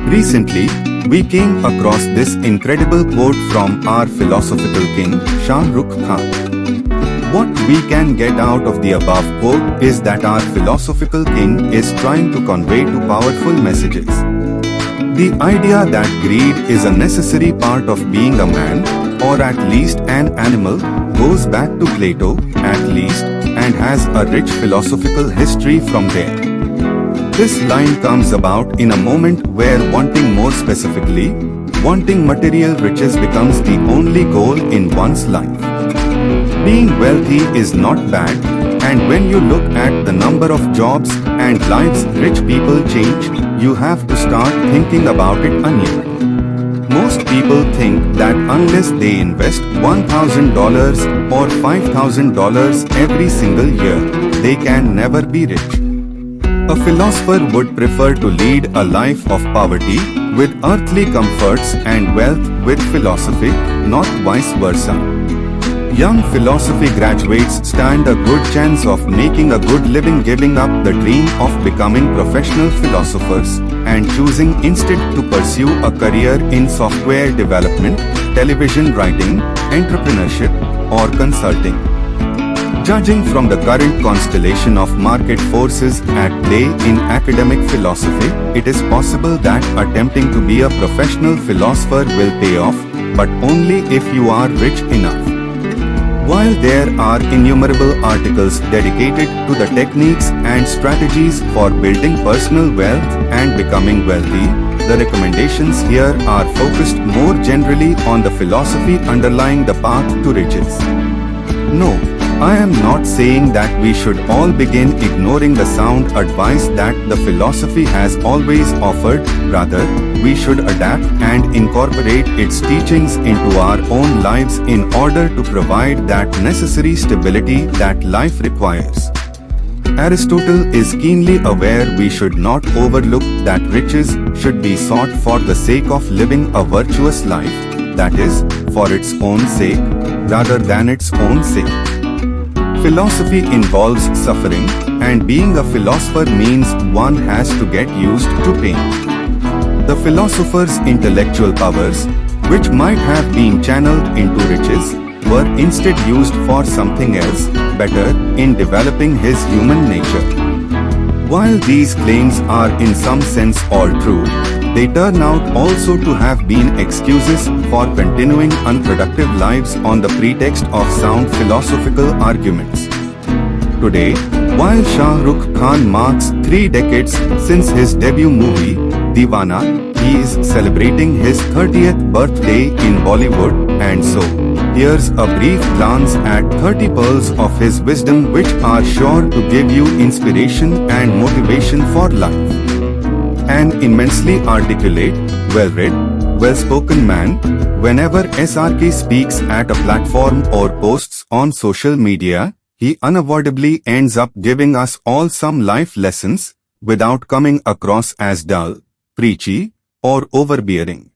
Recently, we came across this incredible quote from our philosophical king, Shah Rukh Khan. What we can get out of the above quote is that our philosophical king is trying to convey two powerful messages. The idea that greed is a necessary part of being a man, or at least an animal, goes back to Plato, at least, and has a rich philosophical history from there. This line comes about in a moment where wanting more specifically, wanting material riches becomes the only goal in one's life. Being wealthy is not bad, and when you look at the number of jobs and lives rich people change, you have to start thinking about it anew. Most people think that unless they invest $1,000 or $5,000 every single year, they can never be rich. A philosopher would prefer to lead a life of poverty with earthly comforts and wealth with philosophy, not vice versa. Young philosophy graduates stand a good chance of making a good living giving up the dream of becoming professional philosophers and choosing instead to pursue a career in software development, television writing, entrepreneurship, or consulting. Judging from the current constellation of market forces at play in academic philosophy, it is possible that attempting to be a professional philosopher will pay off, but only if you are rich enough. While there are innumerable articles dedicated to the techniques and strategies for building personal wealth and becoming wealthy, the recommendations here are focused more generally on the philosophy underlying the path to riches. No, I am not saying that we should all begin ignoring the sound advice that the philosophy has always offered. Rather, we should adapt and incorporate its teachings into our own lives in order to provide that necessary stability that life requires. Aristotle is keenly aware we should not overlook that riches should be sought for the sake of living a virtuous life, that is, for its own sake, rather than its own sake. Philosophy involves suffering, and being a philosopher means one has to get used to pain. The philosopher's intellectual powers, which might have been channeled into riches, were instead used for something else, better, in developing his human nature. While these claims are in some sense all true, they turn out also to have been excuses for continuing unproductive lives on the pretext of sound philosophical arguments. Today, while Shah Rukh Khan marks 3 decades since his debut movie, Deewana, he is celebrating his 30th birthday in Bollywood, and so, here's a brief glance at 30 pearls of his wisdom which are sure to give you inspiration and motivation for life. An immensely articulate, well-read, well-spoken man, whenever SRK speaks at a platform or posts on social media, he unavoidably ends up giving us all some life lessons, without coming across as dull, preachy, or overbearing.